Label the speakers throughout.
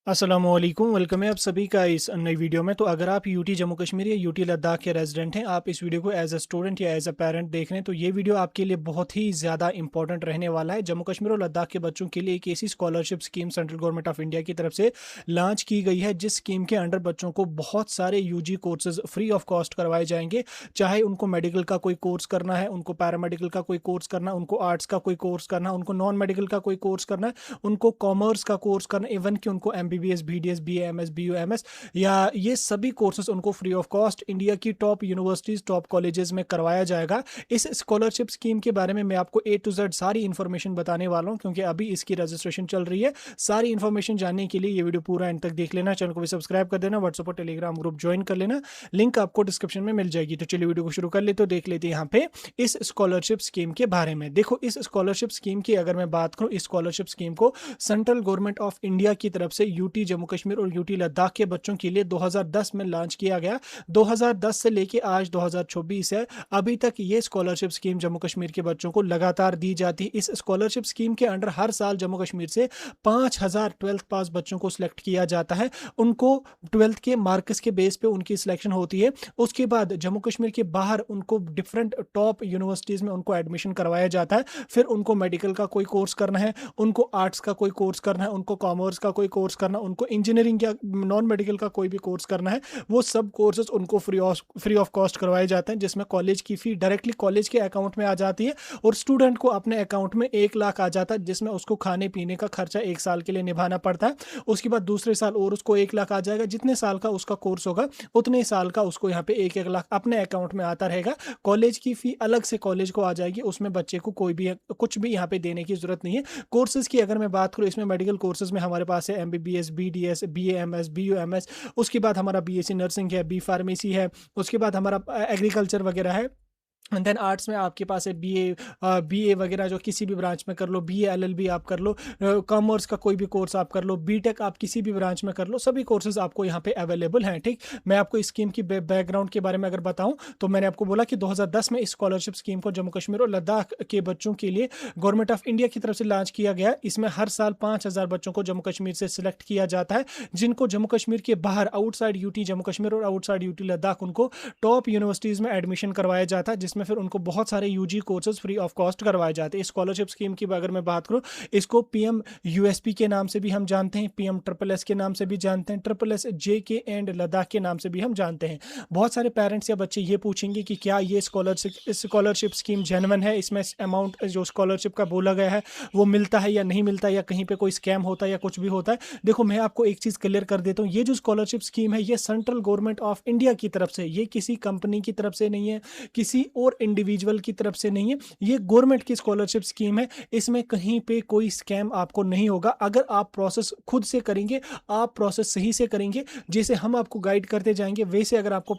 Speaker 1: अस्सलामुअलैकुम, वेलकम है आप सभी का इस नई वीडियो में। तो अगर आप यूटी जम्मू कश्मीर या यूटी लद्दाख के रेजिडेंट हैं, आप इस वीडियो को एज अ स्टूडेंट या एज अ पेरेंट देख रहे हैं, तो ये वीडियो आपके लिए बहुत ही ज़्यादा इंपॉर्टेंट रहने वाला है। जम्मू कश्मीर और लद्दाख के बच्चों के लिए एक ऐसी scholarship scheme central government of India की तरफ से लॉन्च की गई है, जिस स्कीम के अंडर बच्चों को बहुत सारे UG courses free of cost करवाए जाएंगे। चाहे उनको मेडिकल का कोई कोर्स करना है, उनको पैरामेडिकल का कोई कोर्स करना है, उनको आर्ट्स का कोई कोर्स करना है, उनको नॉन मेडिकल का कोई कोर्स करना है, उनको कॉमर्स का कोर्स करना, इवन कि उनको एमबीबीएस, बीडीएस, बीएएमएस, बीयूएमएस या ये सभी कोर्सेज उनको फ्री ऑफ कॉस्ट इंडिया की टॉप यूनिवर्सिटीज, टॉप कॉलेजेस में करवाया जाएगा। इस स्कॉलरशिप स्कीम के बारे में मैं आपको ए टू जेड सारी इंफॉर्मेशन बताने वाला हूं, क्योंकि अभी इसकी रजिस्ट्रेशन चल रही है। सारी इंफॉर्मेशन जानने के लिए ये वीडियो पूरा एंड तक देख लेना, चैनल को भी सब्सक्राइब कर देना, व्हाट्सएप और टेलीग्राम ग्रुप ज्वाइन कर लेना, लिंक आपको डिस्क्रिप्शन में मिल जाएगी। तो चलिए वीडियो को शुरू कर ले, तो देख लेते हैं यहाँ पे इस स्कॉलरशिप स्कीम के बारे में। देखो, इस स्कॉलरशिप स्कीम की अगर मैं बात करूं, इस स्कॉलरशिप स्कीम को सेंट्रल गवर्नमेंट ऑफ इंडिया की तरफ से यूटी जम्मू कश्मीर और यूटी लद्दाख के बच्चों के लिए 2010 में लॉन्च किया गया। 2010 से लेके आज 2024 है, अभी तक ये स्कॉलरशिप स्कीम जम्मू कश्मीर के बच्चों को लगातार दी जाती है। इस स्कॉलरशिप स्कीम के अंडर हर साल जम्मू कश्मीर से 5000 ट्वेल्थ पास बच्चों को सिलेक्ट किया जाता है। उनको ट्वेल्थ के मार्क्स के बेस पे उनकी सिलेक्शन होती है। उसके बाद जम्मू कश्मीर के बाहर उनको डिफरेंट टॉप यूनिवर्सिटीज में उनको एडमिशन करवाया जाता है। फिर उनको मेडिकल का कोई कोर्स करना है, उनको आर्ट्स का कोई कोर्स करना है, उनको कॉमर्स का कोई कोर्स करना, उनको इंजीनियरिंग या नॉन मेडिकल का कोई भी कोर्स करना है, वो सब कोर्सेज उनको फ्री ऑफ कॉस्ट करवाए जाते हैं, जिसमें कॉलेज की फी डायरेक्टली कॉलेज के अकाउंट में आ जाती है और स्टूडेंट को अपने अकाउंट में 1 लाख आ जाता है, जिसमें उसको खाने पीने का खर्चा 1 साल के लिए निभाना पड़ता है। उसके बाद दूसरे साल और उसको 1 लाख आ जाएगा। जितने साल का उसका कोर्स होगा उतने साल का उसको यहाँ पे 1-1 लाख अपने अकाउंट में आता रहेगा। कॉलेज की फी अलग से कॉलेज को आ जाएगी, उसमें बच्चे को कोई भी कुछ भी यहाँ पे देने की जरूरत नहीं है। कोर्सेज की अगर मैं बात करूँ, इसमें मेडिकल कोर्सेज में हमारे पास है एमबीबीएस, बीडीएस, बीएएमएस, बीयूएमएस। उसके बाद हमारा बीएससी नर्सिंग है, बी फार्मेसी है। उसके बाद हमारा एग्रीकल्चर वगैरह है। एंड देन आर्ट्स में आपके पास है बीए वगैरह, जो किसी भी ब्रांच में कर लो, बीए एलएलबी आप कर लो, कॉमर्स का कोई भी कोर्स आप कर लो, बीटेक आप किसी भी ब्रांच में कर लो, सभी कोर्सेज आपको यहाँ पे अवेलेबल हैं। ठीक, मैं आपको इस स्कीम की बैकग्राउंड के बारे में अगर बताऊं, तो मैंने आपको बोला कि 2010 में इस स्कॉलरशिप स्कीम को जम्मू कश्मीर और लद्दाख के बच्चों के लिए गवर्नमेंट ऑफ इंडिया की तरफ से लॉन्च किया गया। इसमें हर साल 5000 बच्चों को जम्मू कश्मीर से सिलेक्ट किया जाता है, जिनको जम्मू कश्मीर के बाहर आउटसाइड यूटी जम्मू कश्मीर और आउटसाइड यूटी लद्दाख उनको टॉप यूनिवर्सिटीज में एडमिशन करवाया जाता है, जिसमें फिर उनको बहुत सारे UG courses free of cost करवाए जाते हैं। इस स्कॉलरशिप स्कीम की अगर मैं बात करूं, इसको पीएम यूएसपी के नाम से भी हम जानते हैं, पीएम ट्रिपल एस के नाम से भी जानते हैं, ट्रिपल एस जे के एंड लद्दाख के नाम से भी हम जानते हैं। बहुत सारे पेरेंट्स या बच्चे ये पूछेंगे कि क्या ये स्कॉलरशिप स्कीम जेन्युइन है, इसमें अमाउंट जो स्कॉलरशिप का बोला गया है वो मिलता है या नहीं मिलता, या कहीं पे कोई स्कैम होता है या कुछ भी होता है। देखो, मैं आपको एक चीज क्लियर कर देता हूँ, ये जो स्कॉलरशिप स्कीम है ये सेंट्रल गवर्नमेंट ऑफ इंडिया की तरफ से, ये किसी कंपनी की तरफ से नहीं है, किसी और इंडिविजुअल की तरफ से नहीं है, ये गवर्नमेंट की स्कॉलरशिप स्कीम है। इसमें कहीं पे कोई स्कैम आपको नहीं होगा। अगर आप प्रोसेस खुद से करेंगे, आप प्रोसेस सही से करेंगे, जैसे हम आपको गाइड करते जाएंगे वैसे अगर आपको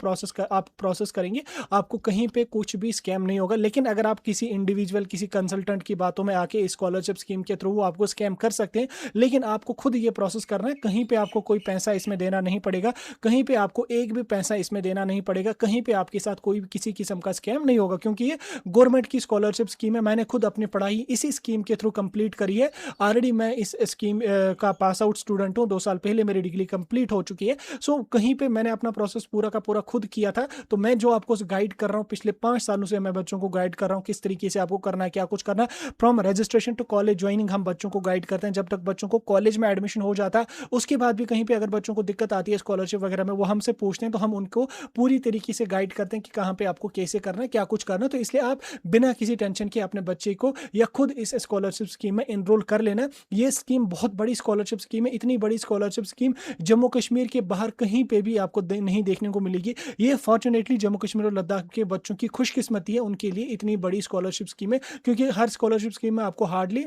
Speaker 1: आप प्रोसेस करेंगे, आपको कहीं पे कुछ भी स्कैम नहीं होगा। लेकिन अगर आप किसी इंडिविजुअल, किसी कंसल्टेंट की बातों में आके स्कॉलरशिप स्कीम के थ्रू वो आपको स्कैम कर सकते हैं, लेकिन आपको खुद ये प्रोसेस करना है। कहीं पे आपको कोई पैसा इसमें देना नहीं पड़ेगा, कहीं पे आपको एक भी पैसा इसमें देना नहीं पड़ेगा, कहीं पे आपके साथ कोई किसी किस्म का स्कैम नहीं होगा, क्योंकि ये गवर्नमेंट की स्कॉलरशिप स्कीम है। मैंने खुद अपनी पढ़ाई इसी स्कीम के थ्रू कंप्लीट करी है। ऑलरेडी मैं इस स्कीम का पास आउट स्टूडेंट हूं, 2 साल पहले मेरी डिग्री कंप्लीट हो चुकी है। सो कहीं पे मैंने अपना प्रोसेस पूरा का पूरा खुद किया था। तो मैं जो आपको गाइड कर रहा हूं, पिछले 5 सालों से मैं बच्चों को गाइड कर रहा हूं किस तरीके से आपको करना है, क्या कुछ करना है। From registration to college joining हम बच्चों को गाइड करते हैं, जब तक बच्चों को कॉलेज में एडमिशन हो जाता है। उसके बाद भी कहीं पे अगर बच्चों को दिक्कत आती है स्कॉलरशिप वगैरह में, वो हमसे पूछते हैं, तो हम उनको पूरी तरीके से गाइड करते हैं कि कहाँ पे आपको कैसे करना है, क्या कुछ करना है। तो इसलिए आप बिना किसी टेंशन के अपने बच्चे को या खुद इस स्कॉलरशिप स्कीम में एनरोल कर लेना। ये स्कीम बहुत बड़ी स्कॉलरशिप स्कीम है। इतनी बड़ी स्कॉलरशिप स्कीम जम्मू कश्मीर के बाहर कहीं पे भी आपको नहीं देखने को मिलेगी। ये फॉर्चुनेटली जम्मू कश्मीर और लद्दाख के बच्चों की खुशकिस्मती है, उनके लिए इतनी बड़ी स्कॉलरशिप स्कीम है, क्योंकि हर स्कॉलरशिप स्कीम में आपको हार्डली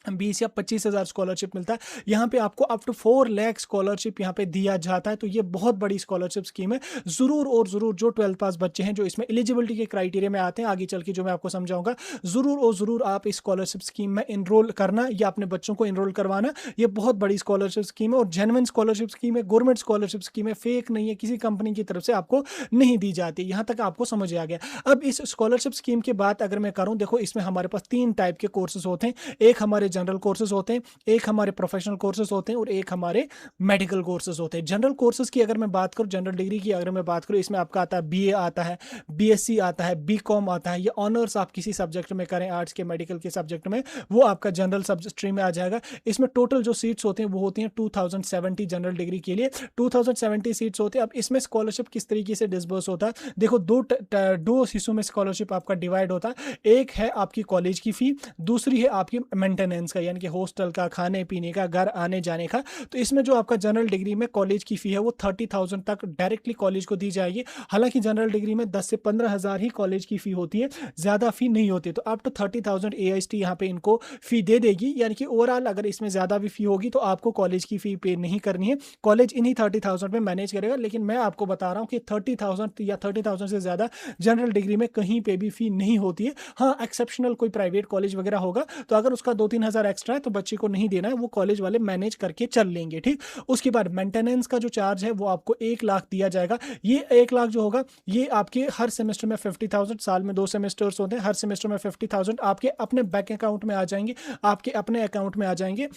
Speaker 1: 20 या 25 हजार स्कॉलरशिप मिलता है। यहाँ पे आपको अप टू 4 लाख स्कॉलरशिप यहाँ पे दिया जाता है। तो ये बहुत बड़ी स्कॉलरशिप स्कीम है। जरूर और जरूर जो 12th पास बच्चे हैं, जो इसमें एलिजिबिलिटी के क्राइटेरिया में आते हैं, आगे चल के जो मैं आपको समझाऊंगा, जरूर और जरूर आप इस स्कॉलरशिप स्कीम में एनरोल करना या अपने बच्चों को एनरोल करवाना। ये बहुत बड़ी स्कॉलरशिप स्कीम है और जेन्युइन स्कॉलरशिप स्कीम है, गवर्नमेंट स्कॉलरशिप स्कीम है, फेक नहीं है, किसी कंपनी की तरफ से आपको नहीं दी जाती। यहाँ तक आपको समझ आ गया। अब इस स्कॉलरशिप स्कीम की बात अगर मैं करूँ, देखो इसमें हमारे पास 3 टाइप के कोर्सेज होते हैं। एक हमारे जनरल कोर्सेज होते हैं, एक हमारे प्रोफेशनल कोर्सेज होते हैं और एक हमारे मेडिकल कोर्सेज होते हैं। जनरल कोर्सेज की अगर मैं बात करूँ, जनरल डिग्री की अगर मैं बात करूँ, इसमें आपका आता है बीए आता है, बीएससी आता है, बीकॉम आता है, या ऑनर्स आप किसी सब्जेक्ट में करें आर्ट्स के मेडिकल के सब्जेक्ट में, वो आपका जनरल स्ट्रीम में आ जाएगा। इसमें टोटल जो सीट्स होते हैं वो होती हैं 2070 जनरल डिग्री के लिए, 2070 सीट्स होते हैं। अब इसमें स्कॉलरशिप किस तरीके से डिसबर्स होता है, देखो दो हिस्सों में स्कॉलरशिप आपका डिवाइड होता है। एक है आपकी कॉलेज की फी, दूसरी है आपकी मेंटेनेंस का, यानी कि हॉस्टल का, खाने पीने का, घर आने जाने का। तो इसमें जो आपका जनरल डिग्री में कॉलेज की फी है वो 30,000 तक डायरेक्टली कॉलेज को दी जाएगी। हालांकि जनरल डिग्री में 10 से 15,000 ही कॉलेज की फी होती है, ज्यादा फी नहीं होती। तो अप टू 30,000 AIST यहाँ पे इनको फी दे देगी, यानी कि ओवरऑल अगर इसमें ज्यादा भी फी होगी तो आपको कॉलेज की फी पे नहीं करनी है, कॉलेज इन्हीं 30,000 में मैनेज करेगा। लेकिन मैं आपको बता रहा हूँ कि 30,000 या 30,000 से ज्यादा जनरल डिग्री में कहीं पे भी फी नहीं होती है। हाँ, एक्सेप्शनल कोई प्राइवेट कॉलेज वगैरह होगा तो अगर उसका 2-3 हज़ार एक्स्ट्रा है तो बच्चे को नहीं देना है, वो कॉलेज वाले मैनेज करके चल लेंगे, ठीक। उसके बाद मेंटेनेंस का जो चार्ज है वो आपको 1 लाख दिया जाएगा। ये 1 लाख जो होगा ये आपके हर सेमेस्टर में 50,000, साल में 2 सेमेस्टर्स होते हैं, हर सेमेस्टर में 50,000 आपके अपने बैंक अकाउंट में आ जाएंगे, आपके अपने अकाउंट में आ जाएंगे।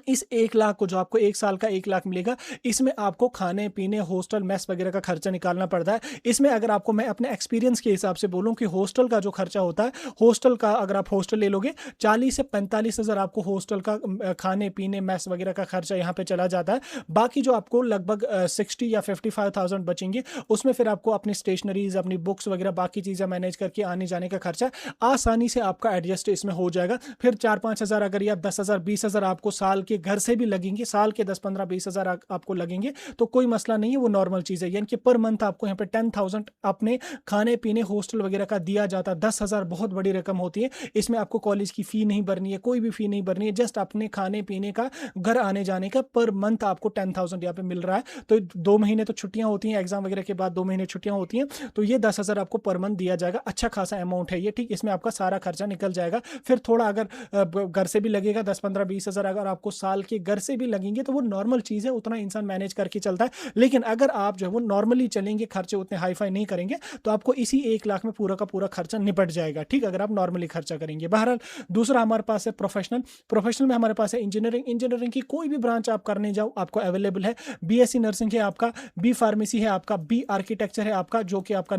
Speaker 1: इस 1 लाख को जो आपको 1 साल का 1 लाख मिलेगा, इसमें आपको खाने पीने, हॉस्टल, मेस वगैरह का खर्चा निकालना पड़ता है। इसमें अगर आपको मैं अपने एक्सपीरियंस के हिसाब से बोलूं कि हॉस्टल का जो खर्चा होता है, हॉस्टल का अगर आप हॉस्टल ले लोगे 40 से 45 हज़ार आपको हॉस्टल का खाने पीने, मेस वगैरह का खर्चा यहाँ पे चला जाता है। बाकी जो आपको लगभग 60 या 55,000 बचेंगे, उसमें फिर आपको अपनी स्टेशनरीज, अपनी बुक्स वगैरह बाकी चीज़ें मैनेज करके आने जाने का खर्चा आसानी से आपका एडजस्ट इसमें हो जाएगा। फिर 4-5 हज़ार अगर या 10,000 20,000 आपको साल के घर से भी लगेंगे, साल के 10-15-20 हज़ार आपको लगेंगे तो कोई मसला नहीं है, वो नॉर्मल चीज है। यानी कि पर मंथ आपको यहाँ पे 10,000 अपने खाने पीने, हॉस्टल वगैरह का दिया जाता है। 10,000 बहुत बड़ी रकम होती है। इसमें आपको कॉलेज की फी नहीं भरनी है, कोई भी फी नहीं भरनी है, जस्ट अपने खाने पीने का, घर आने जाने का पर मंथ आपको 10,000 यहाँ पे मिल रहा है। तो 2 महीने तो छुट्टियां होती हैं, एग्जाम वगैरह के बाद 2 महीने छुट्टियां होती हैं, तो ये 10,000 आपको पर मंथ दिया जाएगा। अच्छा खासा अमाउंट है ये, ठीक। इसमें आपका सारा खर्चा निकल जाएगा। फिर थोड़ा अगर घर से भी लगेगा 10-15-20 हज़ार, अगर आपको साल के घर से भी लगेंगे तो वो नॉर्मल चीज है, उतना इंसान मैनेज करके चलता है। लेकिन अगर आप जो है वो नॉर्मली चलेंगे, खर्चे उतने हाई फाई नहीं करेंगे, तो आपको इसी 1 लाख में पूरा का पूरा खर्चा निपट जाएगा, ठीक, अगर आप नॉर्मली खर्चा करेंगे। बहरहाल दूसरा हमारे पास है प्रोफेशनल में हमारे पास है इंजीनियरिंग की कोई भी ब्रांच आप करने जाओ आपको अवेलेबल है। BSc नर्सिंग है आपका, B फार्मेसी है आपका, B आर्किटेक्चर है आपका, जो कि आपका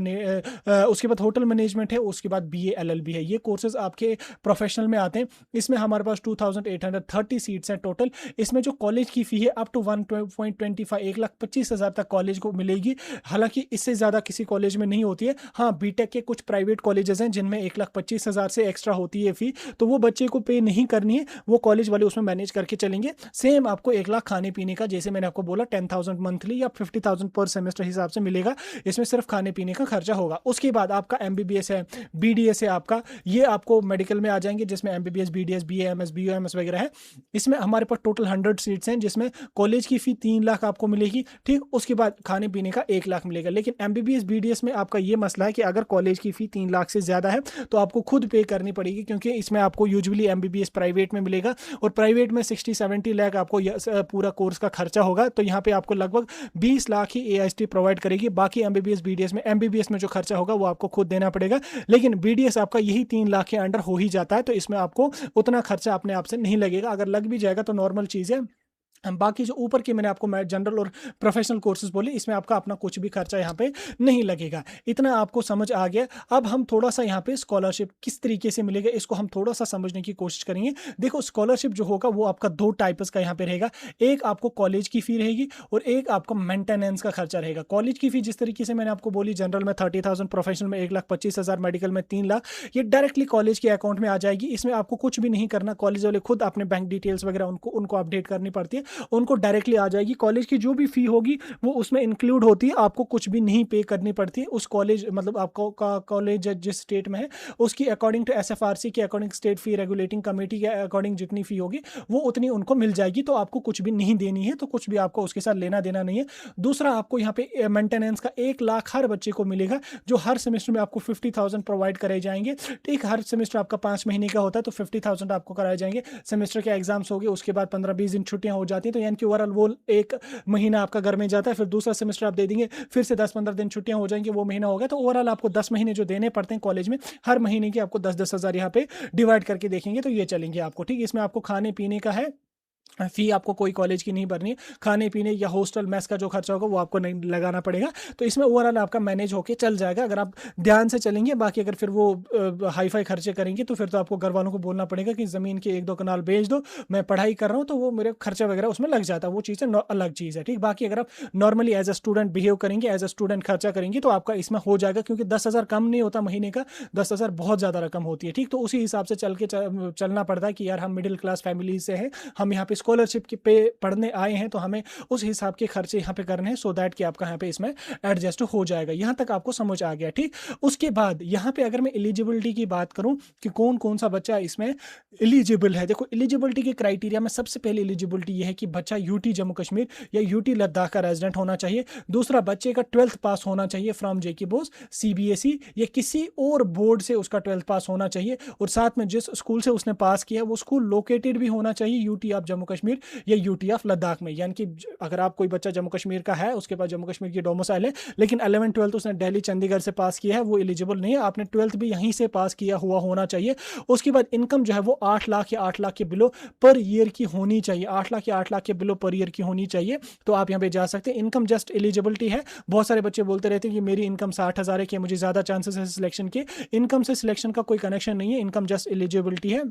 Speaker 1: उसके बाद होटल मैनेजमेंट है, उसके बाद BA LLB है। ये कोर्सेज आपके प्रोफेशनल में आते हैं। इसमें हमारे पास 2,830 सीट्स हैं टोटल। इसमें जो कॉलेज की फी है अप टू 1.25 1,25,000 तक कॉलेज को मिलेगी। हालांकि इससे ज्यादा किसी कॉलेज में नहीं होती है। हाँ, बीटेक के कुछ प्राइवेट कॉलेजेस हैं जिनमें 1,25,000 से एक्स्ट्रा होती है फी, तो वो बच्चे को पे नहीं करनी है, वो कॉलेज वाले उसमें मैनेज करके चलेंगे। सेम आपको 1 लाख खाने पीने का, जैसे मैंने आपको बोला 10,000 मंथली या 50,000 पर सेमेस्टर हिसाब से मिलेगा। इसमें सिर्फ खाने पीने का खर्चा होगा। उसके बाद आपका MBBS है, BDS है आपका, ये आपको मेडिकल में आ जाएंगे, जिसमें MBBS, BDS, BAMS, BOMS वगैरह है। इसमें हमारे पास टोटल 100 सीट्स हैं, जिसमें कॉलेज की फी 3 लाख आपको मिलेगी, ठीक। उसके बाद खाने पीने का 1 लाख मिलेगा। लेकिन MBBS BDS में आपका ये मसला है कि अगर कॉलेज की फी 3 लाख से ज्यादा है तो आपको खुद पे करनी पड़ेगी, क्योंकि इसमें आपको यूजुअली MBBS प्राइवेट में मिलेगा और प्राइवेट में 60-70 लाख आपको पूरा कोर्स का खर्चा होगा। तो यहाँ पे आपको लगभग 20 लाख ही AIST प्रोवाइड करेगी। बाकी MBBS में जो खर्चा होगा वो आपको खुद देना पड़ेगा। लेकिन BDS आपका यही 3 लाख के अंडर हो ही जाता है, तो इसमें आपको उतना खर्चा अपने आप से नहीं लगेगा। अगर लग भी जाएगा तो नॉर्मल चीज है। बाकी जो ऊपर के मैंने आपको जनरल और प्रोफेशनल कोर्सेज बोले, इसमें आपका अपना कुछ भी खर्चा यहाँ पे नहीं लगेगा। इतना आपको समझ आ गया। अब हम थोड़ा सा यहाँ पे स्कॉलरशिप किस तरीके से मिलेगा इसको हम थोड़ा सा समझने की कोशिश करेंगे। देखो, स्कॉलरशिप जो होगा वो आपका 2 टाइप्स का यहाँ पे रहेगा। एक आपको कॉलेज की फी रहेगी और एक आपका मेंटेनेंस का खर्चा रहेगा। कॉलेज की फी जिस तरीके से मैंने आपको बोली, जनरल में 30,000, प्रोफेशनल में 1,25,000, मेडिकल में 3 लाख, ये डायरेक्टली कॉलेज के अकाउंट में आ जाएगी। इसमें आपको कुछ भी नहीं करना, कॉलेज वाले खुद अपने बैंक डिटेल्स वगैरह उनको अपडेट करनी पड़ती है, उनको डायरेक्टली आ जाएगी। कॉलेज की जो भी फी होगी वो उसमें इंक्लूड होती है, आपको कुछ भी नहीं पे करनी पड़ती है। उस कॉलेज मतलब आपको कॉलेज जिस स्टेट में है उसकी अकॉर्डिंग टू SFRC के अकॉर्डिंग, स्टेट फी रेगुलेटिंग कमेटी के अकॉर्डिंग जितनी फी होगी वो उतनी उनको मिल जाएगी। तो आपको कुछ भी नहीं देनी है, तो कुछ भी आपको उसके साथ लेना देना नहीं है। दूसरा, आपको यहाँ पे मेंटेनेंस का 1 लाख हर बच्चे को मिलेगा, जो हर सेमेस्टर में आपको 50,000 प्रोवाइड कराए जाएंगे, ठीक। हर सेमेस्टर आपका 5 महीने का होता है, तो 50,000 आपको कराए जाएंगे। सेमेस्टर के एग्जाम्स हो गए, उसके बाद 15-20 दिन छुट्टियां हो जाती जाती हैं, तो यानी कि ओवरऑल वो एक महीना आपका घर में जाता है, फिर दूसरा सेमेस्टर आप दे देंगे, फिर से 10-15 दिन छुट्टियां हो जाएंगी, वो महीना हो गया, तो ओवरऑल आपको 10 महीने जो देने पड़ते हैं कॉलेज में, हर महीने की आपको 10-10 हज़ार यहाँ पे डिवाइड करके देखेंगे तो ये चलेंगे आपको। ठीक, इसमें आपको खाने पीने का है, फी आपको कोई कॉलेज की नहीं भरनी है, खाने पीने या हॉस्टल मेस का जो खर्चा होगा वो आपको नहीं लगाना पड़ेगा। तो इसमें ओवरऑल आपका मैनेज होके चल जाएगा अगर आप ध्यान से चलेंगे। बाकी अगर फिर वो हाई फाई खर्चे करेंगे तो फिर तो आपको घर वालों को बोलना पड़ेगा कि ज़मीन के 1-2 कनाल बेच दो, मैं पढ़ाई कर रहा हूँ, तो वो मेरे खर्चा वगैरह उसमें लग जाता है, वो चीज़ अलग चीज़ है। ठीक, बाकी अगर आप normally as a student behave करेंगे, एज अ स्टूडेंट खर्चा करेंगे, तो आपका इसमें हो जाएगा, क्योंकि 10,000 कम नहीं होता महीने का, 10,000 बहुत ज़्यादा रकम होती है। ठीक, तो उसी हिसाब से चलना पड़ता है कि यार हम मिडिल क्लास फैमिली से हैं, हम यहाँ पे स्कॉलरशिप के पे पढ़ने आए हैं, तो हमें उस हिसाब के खर्चे यहाँ पे करने हैं, सो दैट कि आपका यहाँ पे इसमें एडजस्ट हो जाएगा। यहाँ तक आपको समझ आ गया। ठीक, उसके बाद यहाँ पे अगर मैं एलिजिबिलिटी की बात करूँ कि कौन कौन सा बच्चा इसमें एलिजिबल है, देखो एलिजिबिलिटी के क्राइटेरिया में सबसे पहले एलिजिबिलिटी ये है कि बच्चा यूटी जम्मू कश्मीर या यूटी लद्दाख का रेजिडेंट होना चाहिए। दूसरा, बच्चे का 12th पास होना चाहिए फ्रॉम जेके बोस, सीबीएसई या किसी और बोर्ड से उसका 12th पास होना चाहिए, और साथ में जिस स्कूल से उसने पास किया वो स्कूल लोकेटेड भी होना चाहिए यूटी ऑफ जम्मू कश्मीर या यूटी ऑफ लद्दाख में। यानी कि अगर आप कोई बच्चा जम्मू कश्मीर का है, उसके पास जम्मू कश्मीर की डोमिसाइल है, लेकिन 11th-12th उसने दिल्ली चंडीगढ़ से पास किया है, वो एलिजिबल नहीं है। आपने 12th भी यहीं से पास किया हुआ होना चाहिए। उसके बाद इनकम जो है वो 8 लाख या 8 लाख के बिलो पर ईयर की होनी चाहिए, 8 लाख या 8 लाख के बिलो पर ईयर की होनी चाहिए, तो आप यहाँ पे जा सकते हैं। इनकम जस्ट एलिजिबिलिटी है। बहुत सारे बच्चे बोलते रहते हैं कि मेरी इनकम 60,000 है कि मुझे ज़्यादा चांसेस है सिलेक्शन के। इनकम से सिलेक्शन का कोई कनेक्शन नहीं है, इनकम जस्ट एलिजिबिलिटी है।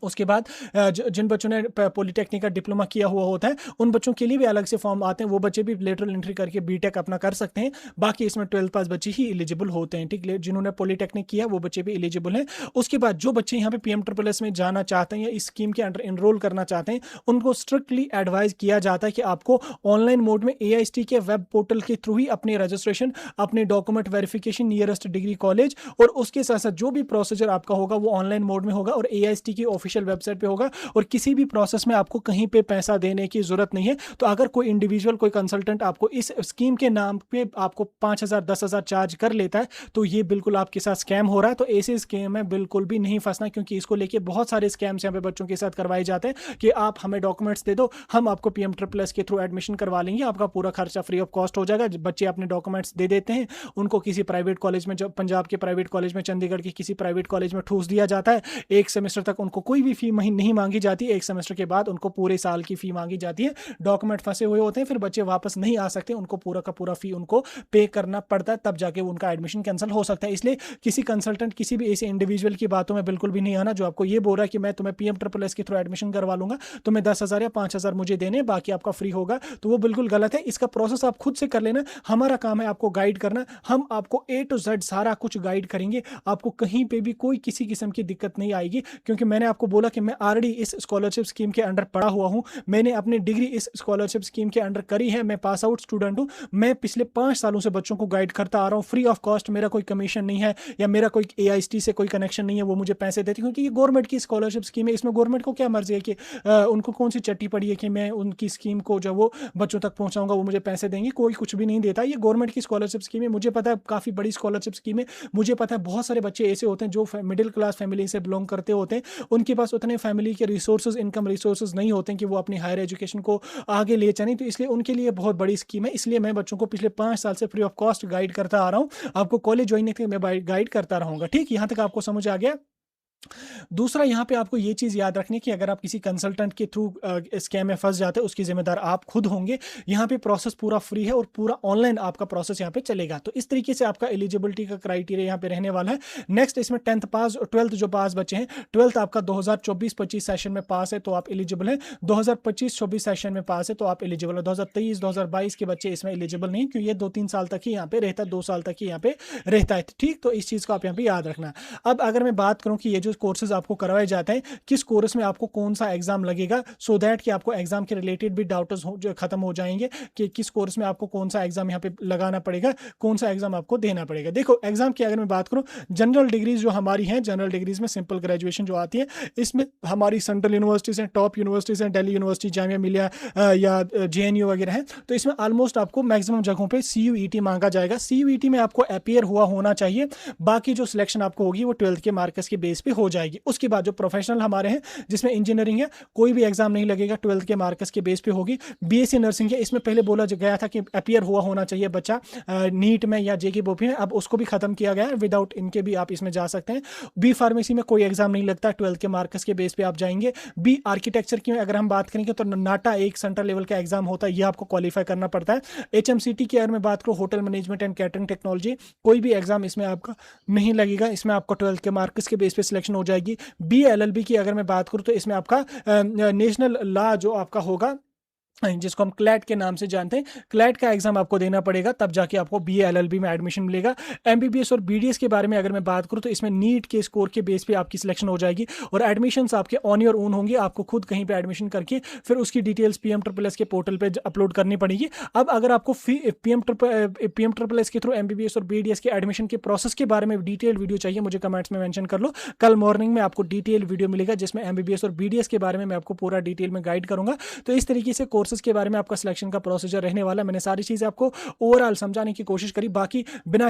Speaker 1: उसके बाद जिन बच्चों ने पॉलिटेक्निक का डिप्लोमा किया हुआ होता है, उन बच्चों के लिए भी अलग से फॉर्म आते हैं, वो बच्चे भी लेटरल एंट्री करके बीटेक अपना कर सकते हैं। बाकी इसमें 12th पास बच्चे ही एलिजिबल होते हैं। ठीक, जिन्होंने पॉलिटेक्निक किया वो बच्चे भी एलिजिबल हैं। उसके बाद जो बच्चे यहाँ पे PMSSS में जाना चाहते हैं या इस स्कीम के अंडर इनरोल करना चाहते हैं, उनको स्ट्रिक्टली एडवाइज किया जाता है कि आपको ऑनलाइन मोड में AIST के वेब पोर्टल के थ्रू ही अपनी रजिस्ट्रेशन, अपने document verification nearest degree college, और उसके साथ साथ जो भी प्रोसीजर आपका होगा वो ऑनलाइन मोड में होगा और AIST की ऑफिशियल वेबसाइट पे होगा, और किसी भी प्रोसेस में आपको कहीं पे पैसा देने की जरूरत नहीं है। तो अगर कोई इंडिविजुअल, कोई कंसल्टेंट आपको इस स्कीम के नाम पे आपको 5,000 10,000 चार्ज कर लेता है, तो ये बिल्कुल आपके साथ स्कैम हो रहा है। तो ऐसे स्कैम में बिल्कुल भी नहीं फंसना, क्योंकि इसको लेके बहुत सारे स्कैम्स यहाँ पे बच्चों के साथ करवाए जाते हैं कि आप हमें डॉक्यूमेंट्स दे दो, हम आपको PMSSS के थ्रू एडमिशन करवा लेंगे, आपका पूरा खर्चा फ्री ऑफ कॉस्ट हो जाएगा। बच्चे अपने डॉक्यूमेंट्स दे देते हैं, उनको किसी प्राइवेट कॉलेज में, जब पंजाब के प्राइवेट कॉलेज में, चंडीगढ़ के किसी प्राइवेट कॉलेज में ठूस दिया जाता है। एक सेमेस्टर तक उनको कोई भी फी नहीं मांगी जाती है, एक सेमेस्टर के बाद उनको पूरे साल की फी मांगी जाती है। डॉक्यूमेंट फंसे हुए होते हैं, फिर बच्चे वापस नहीं आ सकते, उनको पूरा का पूरा फी उनको पे करना पड़ता है, तब जाके उनका एडमिशन कैंसिल हो सकता है। इसलिए किसी कंसल्टेंट, किसी भी ऐसे इंडिविजुअल की बातों में बिल्कुल भी नहीं आना जो आपको ये बोल रहा है कि मैं तुम्हें PMSSS के थ्रू एडमिशन करवा लूंगा, तुम्हें 10,000 या 5,000 मुझे देने, बाकी आपका फ्री होगा, तो वो बिल्कुल गलत है। इसका प्रोसेस आप खुद से कर लेना, हमारा काम है आपको गाइड करना, हम आपको A to Z सारा कुछ गाइड करेंगे, आपको कहीं पे भी कोई किसी किस्म की दिक्कत नहीं आएगी। क्योंकि मैंने आपको बोला कि मैं ऑलरेडी इस स्कॉलरशिप स्कीम के अंडर पढ़ा हुआ हूं, मैंने अपनी डिग्री इस स्कॉलरशिप स्कीम के अंडर करी है, मैं पास आउट स्टूडेंट हूं। मैं पिछले 5 सालों से बच्चों को गाइड करता आ रहा हूं, फ्री ऑफ कॉस्ट, मेरा कोई कमीशन नहीं है या मेरा कोई AIST से कोई कनेक्शन नहीं है, वो मुझे पैसे देते, क्योंकि ये गवर्नमेंट की स्कॉलरशिप स्कीम है। इसमें गवर्नमेंट को क्या मर्जी है कि उनको कौन सी चट्टी पड़ी है कि मैं उनकी स्कीम को जो वो बच्चों तक पहुंचाऊंगा वो मुझे पैसे देंगे, कोई कुछ भी नहीं देता। ये गवर्नमेंट की स्कॉलरशिप स्कीम है, मुझे पता है काफ़ी बड़ी स्कॉलरशिप स्कीम है, मुझे पता है बहुत सारे बच्चे ऐसे होते हैं जो मिडिल क्लास फैमिली से बिलोंग करते होते हैं, उनके पास उतने फैमिली के रिसोर्सेज, इनकम रिसोर्सेज नहीं होते हैं कि वो अपनी हायर एजुकेशन को आगे ले चलें, तो इसलिए उनके लिए बहुत बड़ी स्कीम है। इसलिए मैं बच्चों को पिछले 5 साल से फ्री ऑफ कॉस्ट गाइड करता आ रहा हूँ, आपको कॉलेज ज्वाइन करके मैं गाइड करता रहूँगा। ठीक, यहाँ तक आपको समझ आ गया। दूसरा, यहाँ पे आपको ये चीज़ याद रखनी है कि अगर आप किसी कंसल्टेंट के थ्रू स्कैम में फंस जाते हैं, उसकी जिम्मेदार आप खुद होंगे। यहाँ पे प्रोसेस पूरा फ्री है और पूरा ऑनलाइन आपका प्रोसेस यहाँ पे चलेगा। तो इस तरीके से आपका एलिजिबिलिटी का क्राइटेरिया यहाँ पे रहने वाला है। नेक्स्ट, इसमें 10th पास और 12th जो पास बच्चे हैं, 12th आपका 2024-25 सेशन में पास है तो आप एलिजिबल हैं, 2025-26 सेशन में पास है तो आप एलिजिबल है। 2023-2022 के बच्चे इसमें एलिजिबल नहीं, क्योंकि ये 2-3 साल तक ही यहाँ पे रहता है, 2 साल तक ही यहाँ पे रहता है। ठीक, तो इस चीज़ को आप यहाँ पे याद रखना। अब अगर मैं बात करूँ कि ये जो कोर्सेज आपको करवाए जाते हैं, किस कोर्स में आपको कौन सा एग्जाम लगेगा, सो दैट कि आपको एग्जाम के रिलेटेड भी डाउट्स खत्म हो जाएंगे कि किस कोर्स में आपको कौन सा एग्जाम यहाँ पे लगाना पड़ेगा, कौन सा एग्जाम आपको देना पड़ेगा। देखो, एग्जाम की अगर मैं बात करूँ, जनरल डिग्रीज जो हमारी हैं, जनरल डिग्रीज में सिंपल ग्रेजुएशन जो आती है, इसमें हमारी सेंट्रल यूनिवर्सिटीज हैं, टॉप यूनिवर्सिटीज हैं, दिल्ली यूनिवर्सिटी, जामिया मिलिया या JNU वगैरह हैं, तो इसमें ऑलमोस्ट आपको मैक्सिमम जगहों पे CUET मांगा जाएगा। CUET में आपको अपीयर हुआ होना चाहिए, बाकी जो सिलेक्शन आपको होगी वो 12th के मार्क्स के बेस पे हो जाएगी। उसके बाद जो प्रोफेशनल हमारे हैं जिसमें इंजीनियरिंग है, कोई भी एग्जाम नहीं लगेगा, 12th के मार्क्स के बेस पे होगी। बीएससी नर्सिंग है, इसमें पहले बोला गया था कि अपीयर हुआ होना चाहिए बच्चा नीट में या जेके बोपी में, अब उसको भी खत्म किया गया है, विदाउट इनके भी आप इसमें जा सकते हैं। बी फार्मेसी में कोई एग्जाम नहीं लगता, 12th के मार्क्स के बेस पे आप जाएंगे। बी आर्किटेक्चर की अगर हम बात करेंगे तो नाटा एक सेंट्रल लेवल का एग्जाम होता है, यह आपको क्वालिफाई करना पड़ता है। एचएमसीटी की अगर मैं बात करूँ, hotel management and catering technology, कोई भी एग्जाम इसमें आपका नहीं लगेगा, इसमें आपको 12th के मार्क्स के बेस पे सिलेक्शन हो जाएगी। बी एलएलबी की अगर मैं बात करूँ तो इसमें आपका नेशनल लॉ जो आपका होगा, जिसको हम क्लैट के नाम से जानते हैं, क्लैट का एग्जाम आपको देना पड़ेगा, तब जाके आपको बीए एलएलबी में एडमिशन मिलेगा। एमबीबीएस और बीडीएस के बारे में अगर मैं बात करूं तो इसमें नीट के स्कोर के बेस पे आपकी सिलेक्शन हो जाएगी और एडमिशंस आपके ऑन योर ओन होंगे, आपको खुद कहीं पे एडमिशन करके फिर उसकी डिटेल्स पीएम के पोर्टल पे अपलोड करनी पड़ेगी। अब अगर आपको पीएम के थ्रू एमबीबीएस और बीडीएस के एडमिशन के प्रोसेस के बारे में डिटेल वीडियो चाहिए, मुझे कमेंट्स में मेंशन कर लो, कल मॉर्निंग में आपको डिटेल वीडियो मिलेगा जिसमें एमबीबीएस और बीडीएस के बारे में मैं आपको पूरा डिटेल में गाइड करूंगा। तो इस तरीके से कोर्सेज के बारे में आपका सिलेक्शन का प्रोसीजर रहने वाला है। मैंने सारी चीजें आपको ओवरऑल समझाने की कोशिश करी, बाकी बिना